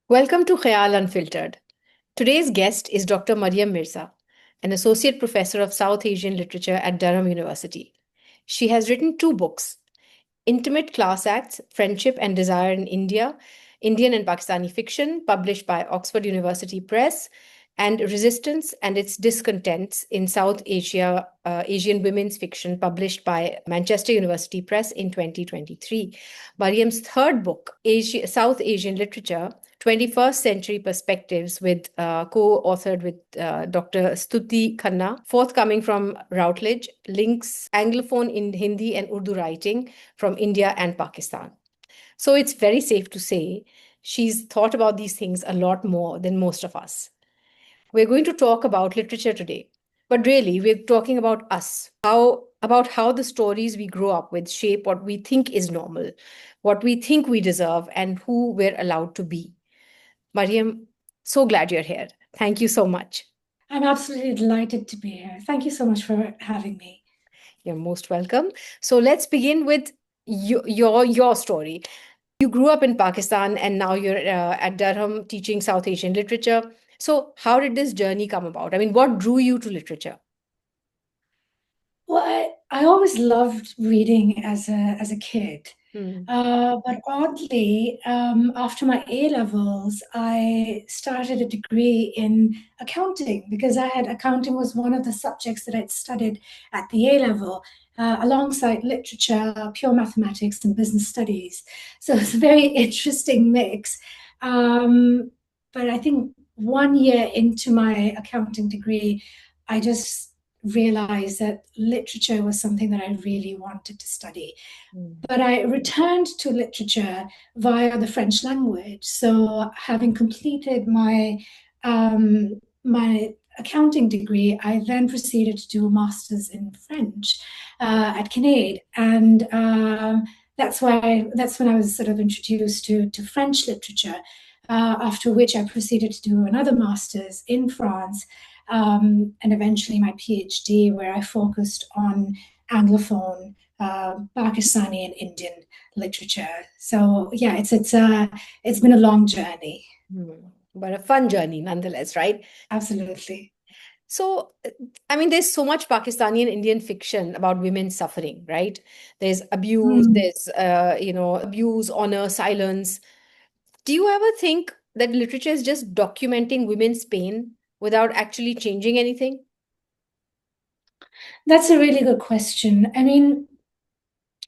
Welcome to Khayal Unfiltered. Today's guest is Dr. Maryam Mirza, an associate professor of South Asian literature at Durham University. She has written two books: Intimate Class Acts, Friendship and Desire in India, Indian and Pakistani Fiction, published by Oxford University Press, and Resistance and Its Discontents in South Asia, Asian Women's Fiction, published by Manchester University Press in 2023. Mariam's third book, South Asian Literature, 21st Century Perspectives, with co-authored with Dr. Stuti Khanna, forthcoming from Routledge, links Anglophone in Hindi and Urdu writing from India and Pakistan. So it's very safe to say she's thought about these things a lot more than most of us. We're going to talk about literature today, but really we're talking about us, about how the stories we grow up with shape what we think is normal, what we think we deserve, and who we're allowed to be. Mariam, so glad you're here. Thank you so much. I'm absolutely delighted to be here. Thank you so much for having me. You're most welcome. So let's begin with your story. You grew up in Pakistan and now you're at Durham teaching South Asian literature. So how did this journey come about? I mean, what drew you to literature? Well, I always loved reading as a kid. Hmm. But oddly, after my A levels, I started a degree in accounting because accounting was one of the subjects that I'd studied at the A level, alongside literature, pure mathematics, and business studies. So it's a very interesting mix. But I think 1 year into my accounting degree, I just realized that literature was something that I really wanted to study. But I returned to literature via the French language. So, having completed my accounting degree, I then proceeded to do a master's in French at Kinnaid, and that's when I was sort of introduced to French literature. After which I proceeded to do another master's in France, and eventually my PhD, where I focused on Anglophone, Pakistani, and Indian literature. So yeah, it's been a long journey. But a fun journey nonetheless, right? Absolutely. So, I mean, there's so much Pakistani and Indian fiction about women suffering, right? There's abuse, Mm. there's, abuse, honor, silence. Do you ever think that literature is just documenting women's pain without actually changing anything? That's a really good question. I mean,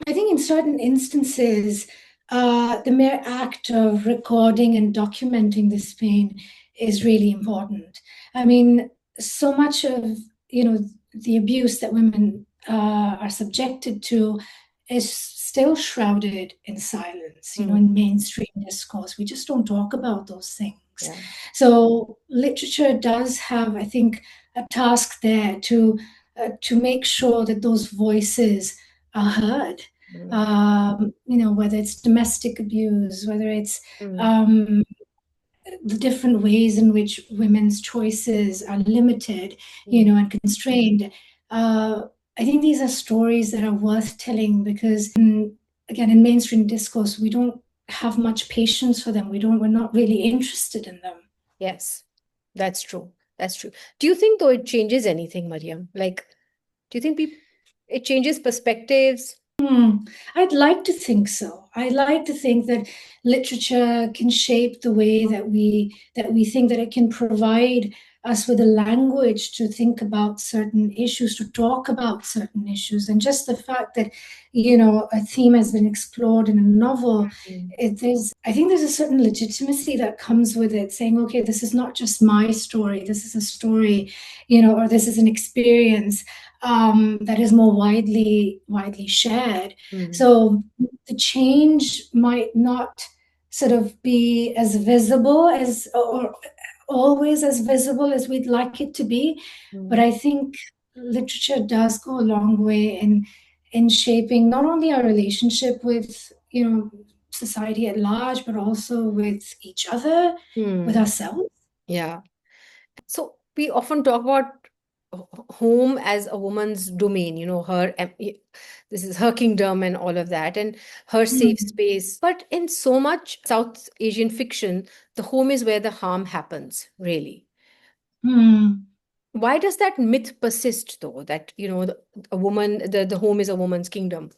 I think in certain instances, the mere act of recording and documenting this pain is really important. I mean, so much of the abuse that women are subjected to is still shrouded in silence. In mainstream discourse, we just don't talk about those things. Yeah. So literature does have, I think, a task there to make sure that those voices are heard. Whether it's domestic abuse, whether it's um, the different ways in which women's choices are limited, and constrained. I think these are stories that are worth telling because, again, in mainstream discourse, we don't have much patience for them. We're not really interested in them. Yes, that's true. That's true. Do you think though it changes anything, Mariam? Like, do you think it changes perspectives? I'd like to think so. I'd like to think that literature can shape the way that we think, that it can provide us with a language to think about certain issues, to talk about certain issues, and just the fact that a theme has been explored in a novel. I think there's a certain legitimacy that comes with it, saying, okay, this is not just my story. This is a story, or this is an experience that is more widely shared. So the change might not sort of be as visible as, or always as visible as we'd like it to be, but I think literature does go a long way in shaping not only our relationship with society at large, but also with each other, with Hmm. ourselves. Yeah. So we often talk about home as a woman's domain, this is her kingdom and all of that, and her safe Mm. space. But in so much South Asian fiction, the home is where the harm happens, really. Mm. Why does that myth persist, though, that, the home is a woman's kingdom?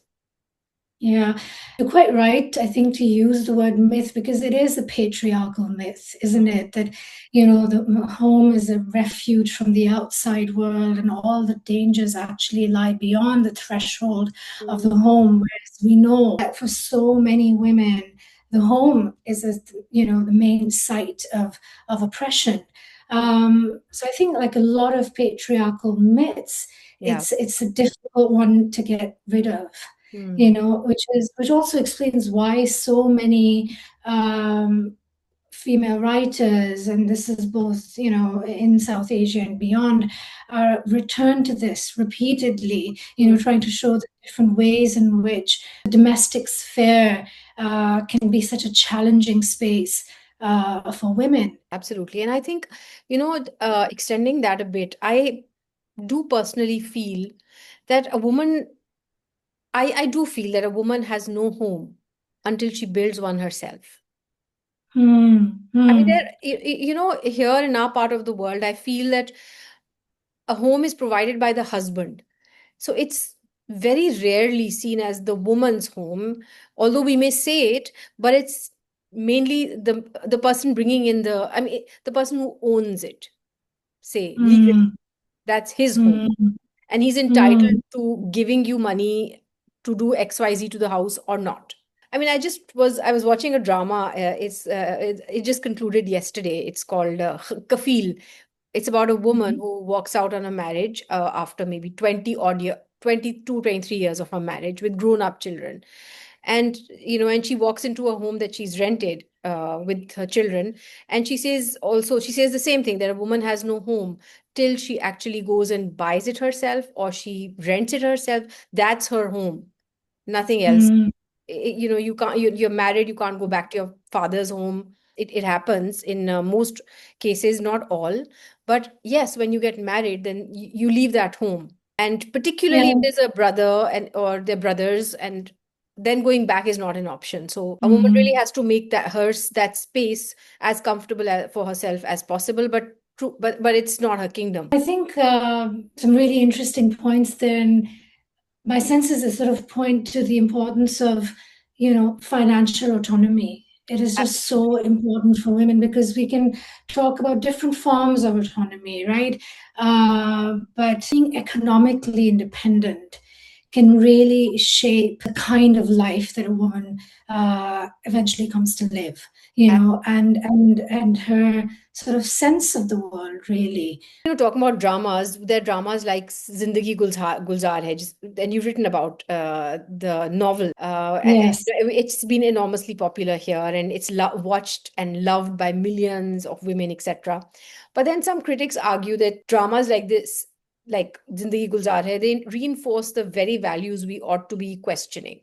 Yeah, you're quite right, I think, to use the word myth because it is a patriarchal myth, isn't it? That, the home is a refuge from the outside world and all the dangers actually lie beyond the threshold of the Mm. home. Whereas we know that for so many women, the home is, the main site of oppression. So I think like a lot of patriarchal myths, Yeah. it's a difficult one to get rid of, Mm. which also explains why so many female writers, and this is both, in South Asia and beyond, return to this repeatedly, Mm. trying to show the different ways in which the domestic sphere can be such a challenging space for women. Absolutely. And I think, extending that a bit, I do personally feel that I do feel that a woman has no home until she builds one herself. Hmm. I mean, Hmm. here in our part of the world, I feel that a home is provided by the husband. So it's very rarely seen as the woman's home, although we may say it, but it's mainly the person bringing in the person who owns it, say legally, Hmm. that's his home. Hmm. And he's entitled Hmm. to giving you money to do XYZ to the house or not. I mean, I was watching a drama. It just concluded yesterday. It's called Kafil. It's about a woman who walks out on a marriage after maybe 20 odd year, 22, 23 years of her marriage with grown up children. And, and she walks into a home that she's rented with her children. And she says the same thing, that a woman has no home till she actually goes and buys it herself or she rents it herself. That's her home, nothing else. Hmm. You can't, you're married, you can't go back to your father's home. It happens in most cases, not all, but yes, when you get married, then you leave that home, and particularly if Yeah. there's a brother and or their brothers, and then going back is not an option. So a woman really Hmm. has to make that space as comfortable for herself as possible, but true, but it's not her kingdom. I think some really interesting points there. And my sense is a sort of point to the importance of, financial autonomy. It is just so Absolutely. important for women because we can talk about different forms of autonomy, right? But being economically independent can really shape the kind of life that a woman eventually comes to live, and her sort of sense of the world, really. Talking about dramas, there are dramas like Zindagi Gulzar Hai, and you've written about the novel. And Yes. it's been enormously popular here, and it's watched and loved by millions of women, etc. But then some critics argue that dramas like this, like Zindagi Gulzar Hai, they reinforce the very values we ought to be questioning.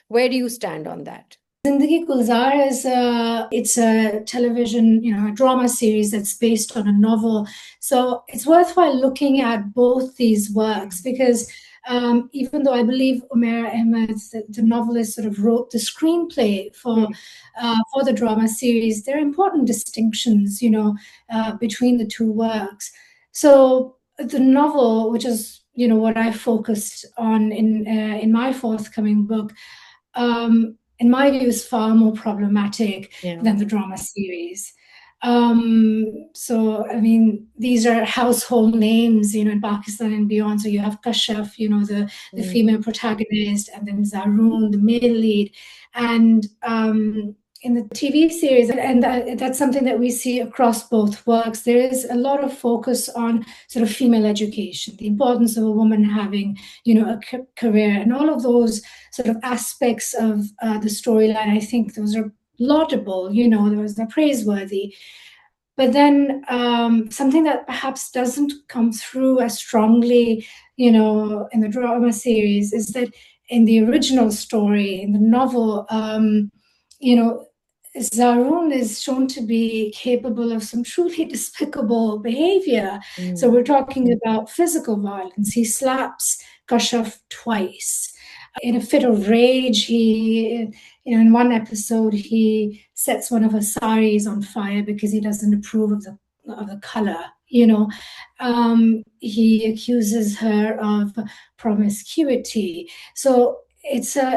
Where do you stand on that? Zindagi Gulzar is it's a television, a drama series that's based on a novel. So it's worthwhile looking at both these works because even though I believe Umair Ahmed, the novelist, sort of wrote the screenplay Mm. for the drama series, there are important distinctions, between the two works. So the novel, which is what I focused on in my forthcoming book, in my view, is far more problematic Yeah. than the drama series. So, I mean, these are household names, in Pakistan and beyond. So you have Kashaf, the Mm. female protagonist, and then Zaroon, the male lead. And in the TV series, and that's something that we see across both works, there is a lot of focus on sort of female education, the importance of a woman having, a career, and all of those sort of aspects of the storyline. I think those are laudable, those are praiseworthy. But then something that perhaps doesn't come through as strongly, in the drama series is that in the original story, in the novel, you know, Zaroon is shown to be capable of some truly despicable behavior. So Mm. we're talking about physical violence. He slaps Kashaf twice. In a fit of rage, in one episode, he sets one of her saris on fire because he doesn't approve of the color. He accuses her of promiscuity. So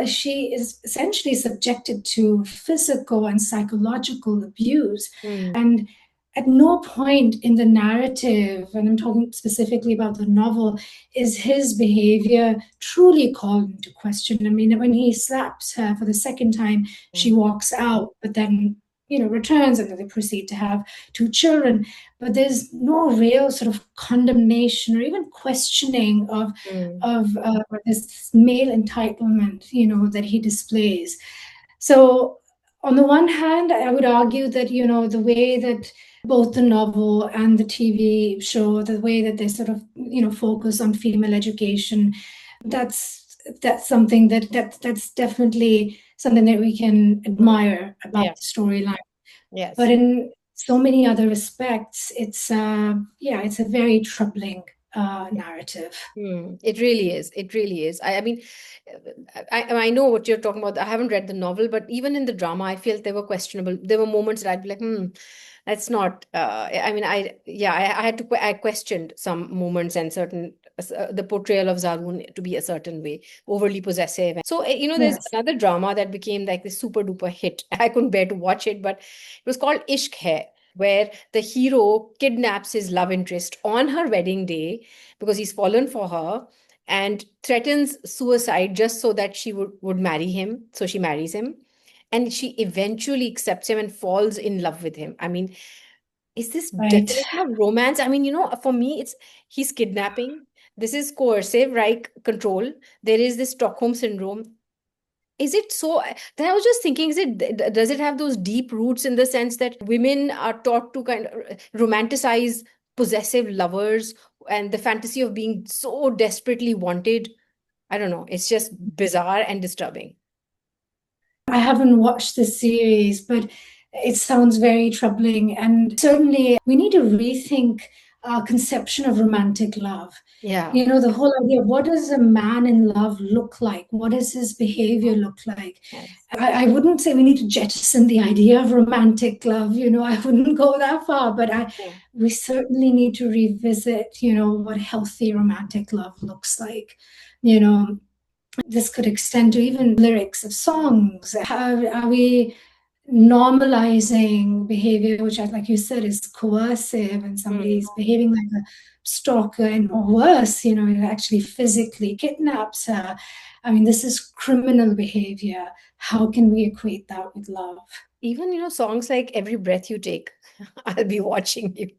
she is essentially subjected to physical and psychological abuse. Mm. And at no point in the narrative, and I'm talking specifically about the novel, is his behavior truly called into question. I mean, when he slaps her for the second time, she walks out, but then returns, and then they proceed to have two children. But there's no real sort of condemnation or even questioning of Mm. this male entitlement, that he displays. So on the one hand, I would argue that, the way that both the novel and the TV show, the way that they sort of, focus on female education, that's something that's definitely something that we can admire about Yeah. the storyline. But Yes. in so many other respects, it's a very troubling narrative. It really is. It really is. I mean, I know what you're talking about. I haven't read the novel, but even in the drama, I felt they were questionable. There were moments that I'd be like, that's not. I mean, I had to. I questioned some moments and certain the portrayal of Zaroon to be a certain way, overly possessive. So there's Yes. another drama that became like this super duper hit. I couldn't bear to watch it, but it was called Ishq Hai, where the hero kidnaps his love interest on her wedding day because he's fallen for her and threatens suicide just so that she would marry him. So she marries him. And she eventually accepts him and falls in love with him. I mean, is this Right. definition of romance? I mean, for me, he's kidnapping. This is coercive, right? Control. There is this Stockholm syndrome. Is it so? Then I was just thinking, does it have those deep roots in the sense that women are taught to kind of romanticize possessive lovers and the fantasy of being so desperately wanted? I don't know. It's just bizarre and disturbing. I haven't watched the series, but it sounds very troubling. And certainly, we need to rethink our conception of romantic love. Yeah. The whole idea, what does a man in love look like? What does his behavior look like? Yes. I wouldn't say we need to jettison the idea of romantic love. I wouldn't go that far, but Yeah. we certainly need to revisit, what healthy romantic love looks like. This could extend to even lyrics of songs. How are we normalizing behavior, which, like you said, is coercive, and Mm. somebody's behaving like a stalker, and or worse, it actually physically kidnaps her? I mean, this is criminal behavior. How can we equate that with love? Even, songs like Every Breath You Take, I'll be watching you.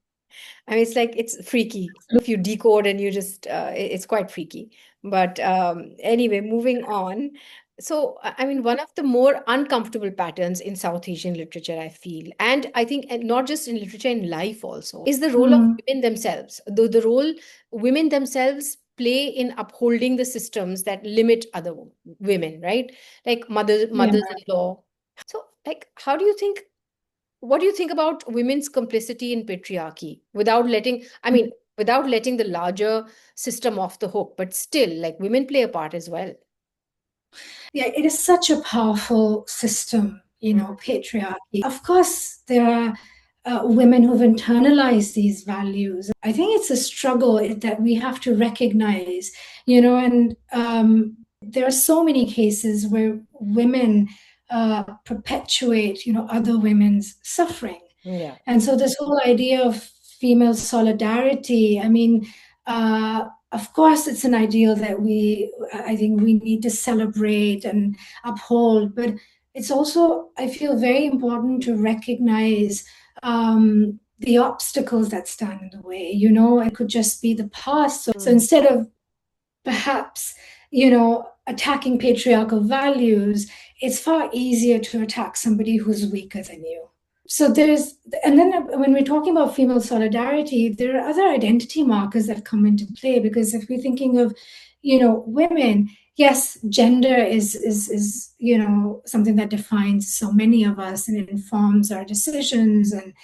I mean, it's like it's freaky. If you decode and you just, it's quite freaky. But anyway, moving on. So, I mean, one of the more uncomfortable patterns in South Asian literature, I feel, and I think and not just in literature, in life also, is the role of Mm, women themselves. The role women themselves play in upholding the systems that limit other women, right? Like yeah. mothers-in-law. So, like, what do you think about women's complicity in patriarchy without letting the larger system off the hook, but still, like, women play a part as well. Yeah, it is such a powerful system, Mm. patriarchy. Of course, there are women who've internalized these values. I think it's a struggle that we have to recognize, and there are so many cases where women perpetuate, other women's suffering. Yeah. And so this whole idea of female solidarity, I mean, of course, it's an ideal that I think we need to celebrate and uphold, but it's also, I feel, very important to recognize the obstacles that stand in the way. It could just be the past. So Mm. instead of perhaps, attacking patriarchal values, it's far easier to attack somebody who's weaker than you. So and then when we're talking about female solidarity, there are other identity markers that come into play, because if we're thinking of, women, yes, gender is something that defines so many of us and informs our decisions and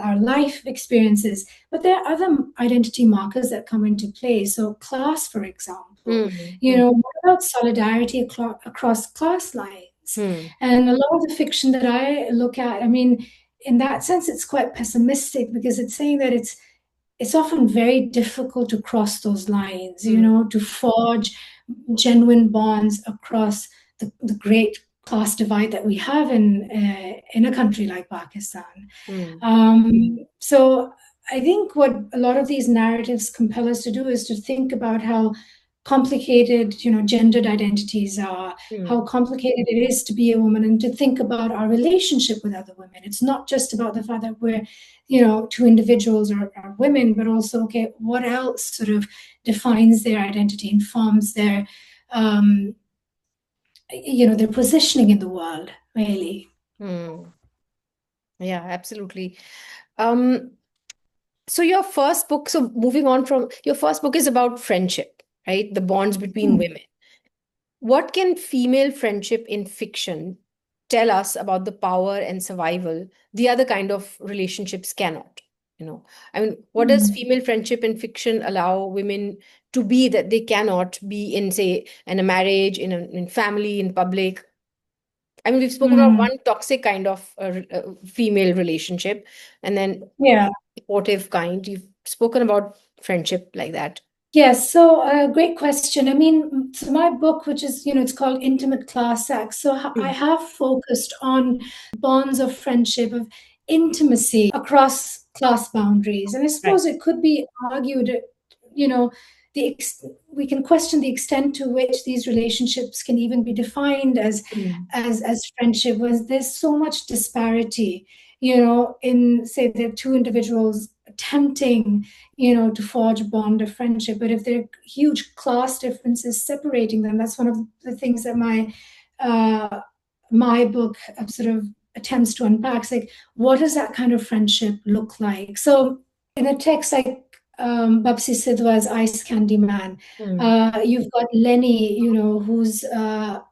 our life experiences. But there are other identity markers that come into play. So class, for example, Mm, mm, what about solidarity across class lines? mm, And a lot of the fiction that I look at, I mean, in that sense, it's quite pessimistic because it's saying that it's often very difficult to cross those lines, mm, to forge genuine bonds across the great class divide that we have in a country like Pakistan. mm, So I think what a lot of these narratives compel us to do is to think about how complicated, gendered identities are, how mm, complicated it is to be a woman, and to think about our relationship with other women. It's not just about the fact that we're, two individuals or women, but also, okay, what else sort of defines their identity, informs um, their positioning in the world, really. mm. Yeah, absolutely. Um, so your first book, so moving on from your first book is about friendship, right? The bonds between Hmm. women. What can female friendship in fiction tell us about the power and survival the other kind of relationships cannot? I mean, what does Hmm. female friendship in fiction allow women to be that they cannot be in, say, in a marriage, in family, in public? I mean, we've spoken about Hmm. one toxic kind of female relationship, and then Yeah. supportive kind. You've spoken about friendship like that. Yes, so great question. I mean, so my book, which is, it's called Intimate Class Acts. So I Mm. have focused on bonds of friendship, of intimacy across class boundaries. And I Right. suppose it could be argued, you know, we can question the extent to which these relationships can even be defined as Mm. as friendship, was there's so much disparity, in say there are two individuals attempting to forge a bond of friendship. But if there are huge class differences separating them, that's one of the things that uh, my book sort of attempts to unpack. It's like, what does that kind of friendship look like? So in a text like Babsi Sidhwa's Ice Candy Man, Mm. you've got Lenny, who's a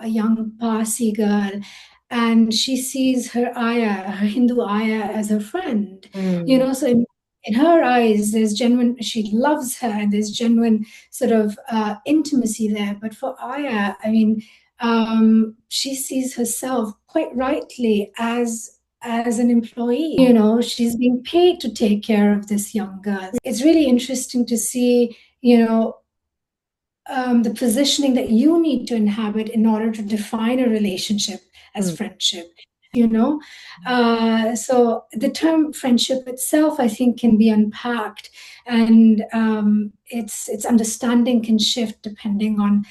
young Parsi girl, and she sees her Hindu ayah, as her friend. Mm. So in her eyes, there's genuine, she loves her, and there's genuine sort of intimacy there. But for Aya, I mean, she sees herself quite rightly as an employee. She's being paid to take care of this young girl. It's really interesting to see, the positioning that you need to inhabit in order to define a relationship as Mm. friendship. So the term friendship itself, I think, can be unpacked, and its understanding can shift depending on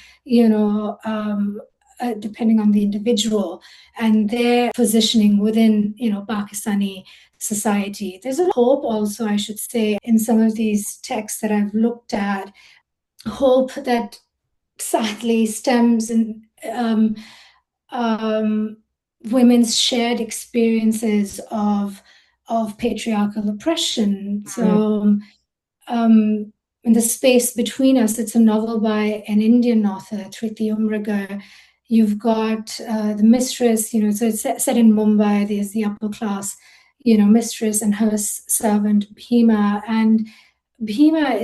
the individual and their positioning within Pakistani society. There's a hope also, I should say, in some of these texts that I've looked at, hope that sadly stems in um, women's shared experiences of patriarchal oppression. Mm. So, in the space between us, it's a novel by an Indian author, Triti Umrigar. You've got the mistress, so it's set in Mumbai. There's the upper class, mistress and her servant Bhima, and Bhima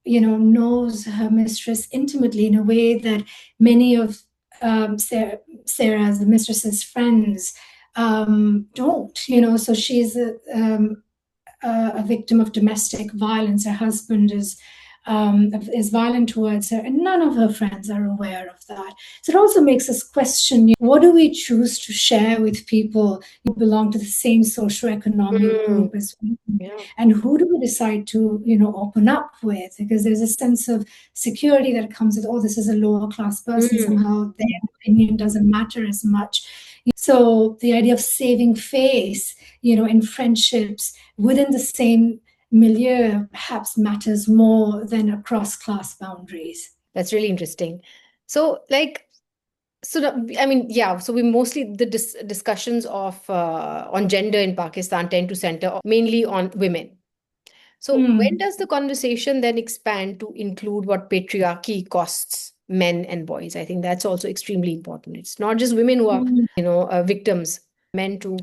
knows her mistress intimately in a way that many of Sarah's, the mistress's friends, don't. So she's a victim of domestic violence. Her husband is violent towards her, and none of her friends are aware of that. So it also makes us question, what do we choose to share with people who belong to the same socioeconomic Mm. group as we do? Yeah. And who do we decide to, open up with? Because there's a sense of security that comes with, oh, this is a lower class person, Mm. somehow their opinion doesn't matter as much. So the idea of saving face, in friendships within the same milieu perhaps matters more than across class boundaries. That's really interesting. So, like, I mean, yeah. So we mostly the discussions of on gender in Pakistan tend to center mainly on women. So when Hmm. does the conversation then expand to include what patriarchy costs? men and boys. I think that's also extremely important. It's not just women who are, victims, men too.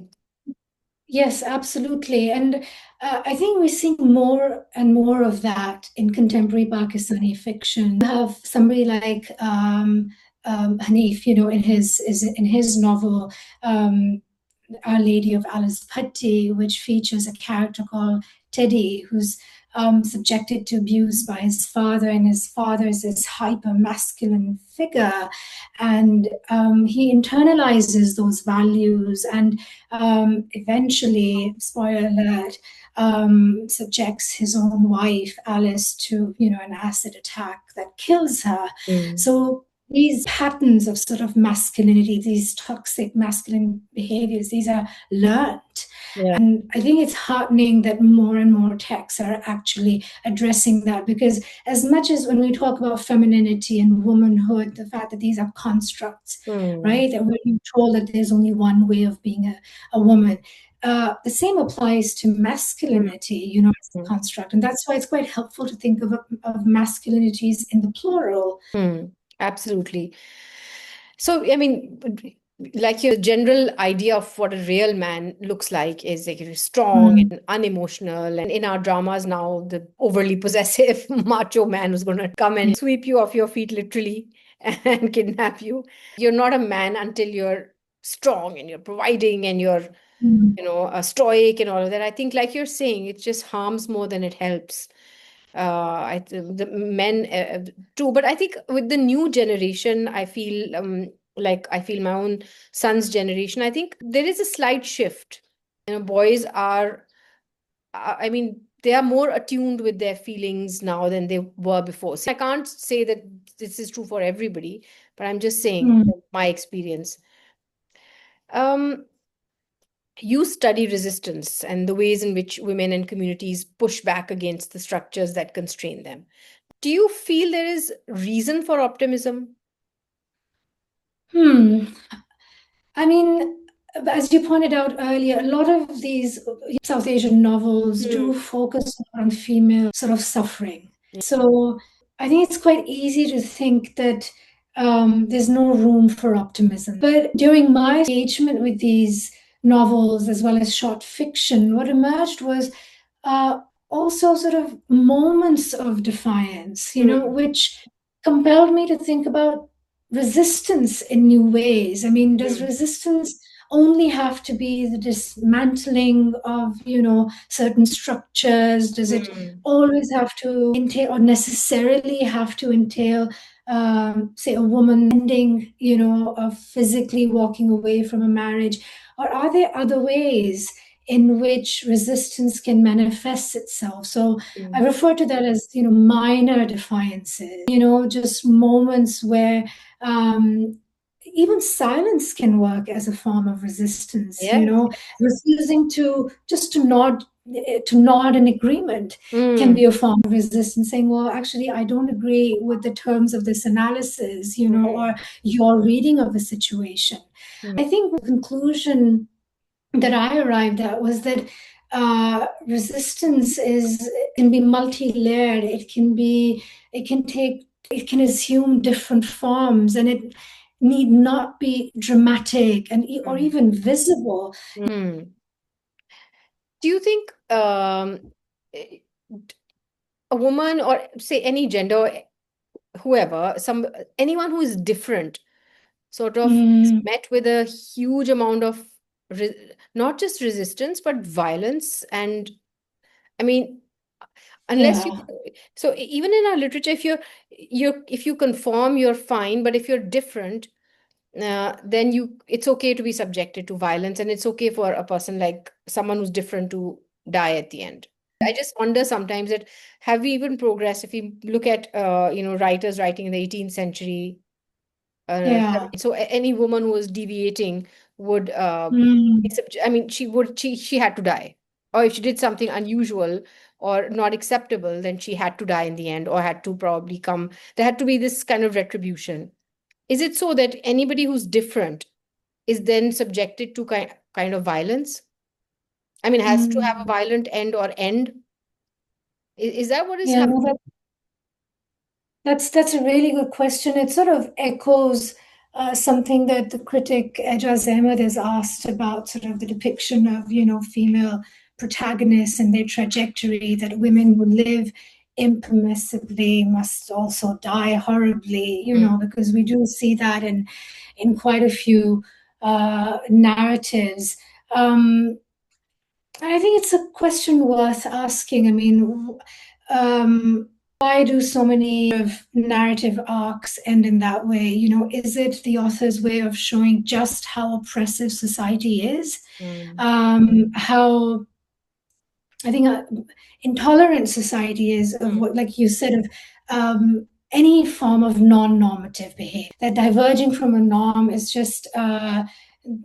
Yes, absolutely. And I think we're seeing more and more of that in contemporary Pakistani fiction. You have somebody like Hanif, in his novel, Our Lady of Alice Patti, which features a character called Teddy, who's subjected to abuse by his father, and his father is this hyper masculine figure, and he internalizes those values, and eventually, spoiler alert, subjects his own wife Alice to an acid attack that kills her. Mm. So these patterns of sort of masculinity, these toxic masculine behaviors, these are learned. Yeah. And I think it's heartening that more and more texts are actually addressing that, because as much as when we talk about femininity and womanhood, the fact that these are constructs, Mm. right? That we're told that there's only one way of being a woman. The same applies to masculinity, as a construct. And that's why it's quite helpful to think of masculinities in the plural. Absolutely. So, I mean, like your general idea of what a real man looks like is like strong Mm, and unemotional. And in our dramas now, the overly possessive macho man who's going to come and sweep you off your feet literally and kidnap you. You're not a man until you're strong and you're providing and you're, mm, stoic and all of that. I think, like you're saying, it just harms more than it helps. The men too, but I think with the new generation, I feel like I feel my own son's generation. I think there is a slight shift. Boys are, I mean, they are more attuned with their feelings now than they were before. So I can't say that this is true for everybody, but I'm just saying mm. my experience. Um, you study resistance and the ways in which women and communities push back against the structures that constrain them. Do you feel there is reason for optimism? Hmm. I mean, as you pointed out earlier, a lot of these South Asian novels Hmm. do focus on female sort of suffering. So I think it's quite easy to think that there's no room for optimism. But during my engagement with these novels, as well as short fiction, what emerged was uh, also sort of moments of defiance, Hmm. which compelled me to think about resistance in new ways. I mean, does Hmm. resistance only have to be the dismantling of, certain structures? Does it Hmm. always have to entail, or necessarily have to entail, say, a woman ending, of physically walking away from a marriage? Or are there other ways in which resistance can manifest itself? So I Hmm. refer to that as, minor defiances, just moments where um, even silence can work as a form of resistance, Yes. refusing to nod in agreement can Hmm. be a form of resistance, saying, well, actually, I don't agree with the terms of this analysis, Hmm. or your reading of a situation. Hmm. I think the conclusion that I arrived at was that resistance can be multi-layered. It can assume different forms, and it need not be dramatic or Hmm. even visible. Hmm. Do you think eh, a woman or say any gender, whoever, anyone who is different, sort of is Mm, met with a huge amount of not just resistance but violence? And I mean, unless you yeah. so even in our literature, if you conform, you're fine, but if you're different, then it's okay to be subjected to violence, and it's okay for a person like someone who's different to die at the end. I just wonder sometimes that have we even progressed if we look at writers writing in the 18th century. Yeah. So any woman who was deviating would Mm, I mean, she had to die, or if she did something unusual or not acceptable, then she had to die in the end, or had to probably come. There had to be this kind of retribution. Is it so that anybody who's different is then subjected to kind of violence? I mean, has to have a mm. violent end or end? Is that what is Yeah, happening? no, That's a really good question. It sort of echoes something that the critic Ejaz Ahmed has asked about sort of the depiction of, female protagonists and their trajectory, that women who live impermissibly must also die horribly, because we do see that in quite a few narratives. I think it's a question worth asking. I mean, why do so many of narrative arcs end in that way? Is it the author's way of showing just how oppressive society is? How I think intolerant society is of what, like you said, of any form of non-normative behavior. That diverging from a norm is just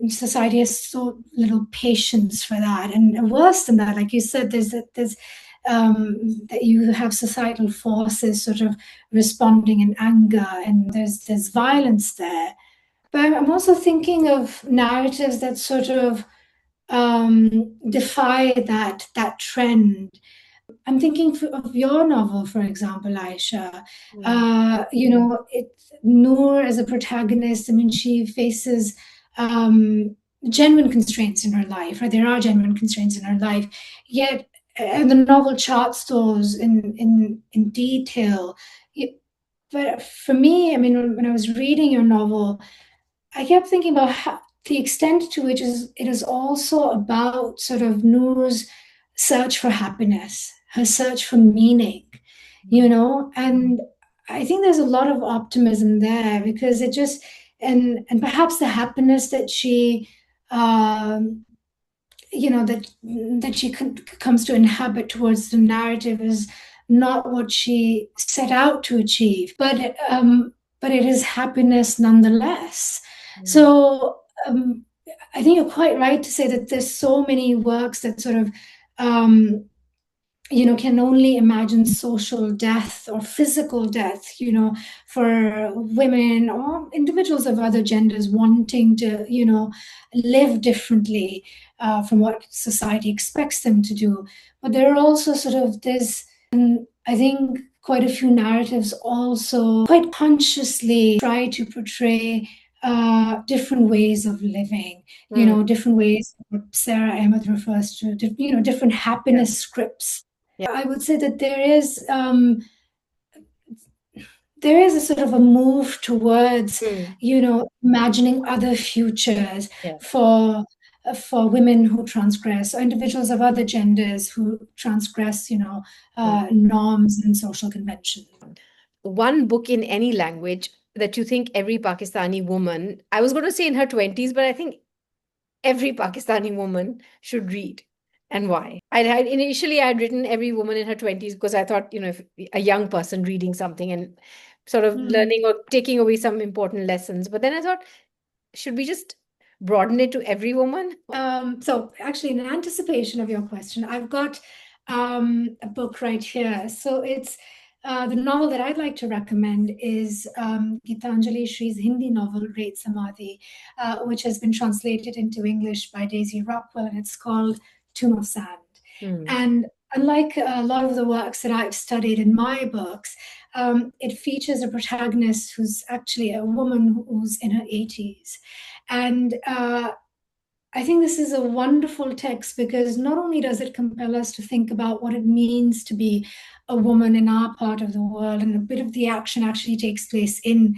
society has so little patience for that, and worse than that, like you said, there's that you have societal forces sort of responding in anger, and there's violence there. But I'm also thinking of narratives that sort of defy that trend. I'm thinking of your novel, for example, Aisha. It's Noor as a protagonist. I mean, she faces genuine constraints in her life, right? There are genuine constraints in her life, yet, and the novel charts those in detail. But for me, I mean, when I was reading your novel, I kept thinking about the extent to which it is also about sort of Noor's search for happiness, her search for meaning, and I think there's a lot of optimism there, because it just, and perhaps the happiness that she um, that she comes to inhabit towards the narrative is not what she set out to achieve, but it is happiness nonetheless. So I think you're quite right to say that there's so many works that sort of can only imagine social death or physical death, for women or individuals of other genders wanting to, live differently from what society expects them to do. But there are also sort of this, and I think quite a few narratives also quite consciously try to portray different ways of living, different ways, what Sarah Ahmed refers to, different happiness scripts. I would say that there is a sort of a move towards, imagining other futures for women who transgress, or individuals of other genders who transgress, norms and social conventions. One book in any language that you think every Pakistani woman, I was going to say in her 20s, but I think every Pakistani woman should read, and why? Initially I had written every woman in her 20s because I thought, if a young person reading something and sort of learning or taking away some important lessons. But then I thought, should we just broaden it to every woman? So actually, in anticipation of your question, I've got a book right here. So it's the novel that I'd like to recommend is Gitanjali Shree's Hindi novel, Rate Samadhi, which has been translated into English by Daisy Rockwell, and it's called Tomb of Sand. And unlike a lot of the works that I've studied in my books, it features a protagonist who's actually a woman who's in her 80s. And I think this is a wonderful text, because not only does it compel us to think about what it means to be a woman in our part of the world, and a bit of the action actually takes place in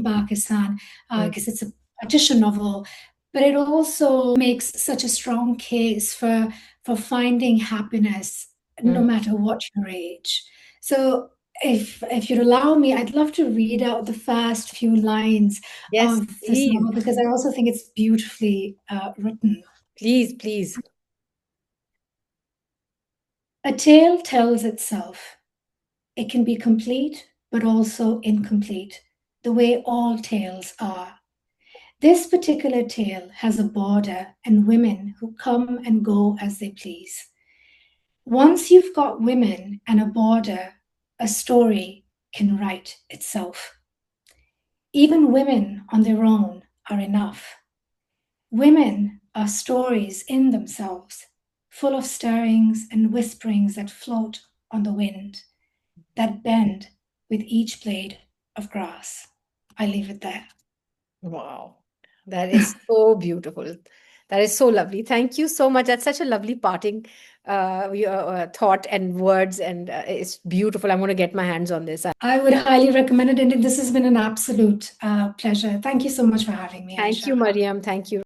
Pakistan, because it's a partition novel, but it also makes such a strong case for finding happiness no matter what your age. So if you'd allow me, I'd love to read out the first few lines Yes, of this please. novel, because I also think it's beautifully written. Please, please. A tale tells itself. It can be complete, but also incomplete, the way all tales are. This particular tale has a border and women who come and go as they please. Once you've got women and a border, a story can write itself. Even women on their own are enough. Women are stories in themselves, full of stirrings and whisperings that float on the wind, that bend with each blade of grass. I leave it there. Wow, that is so beautiful. That is so lovely. Thank you so much. That's such a lovely parting thought and words, and it's beautiful. I'm going to get my hands on this. I would highly recommend it, and this has been an absolute pleasure. Thank you so much for having me, Thank Aisha. you, Maryam. Thank you.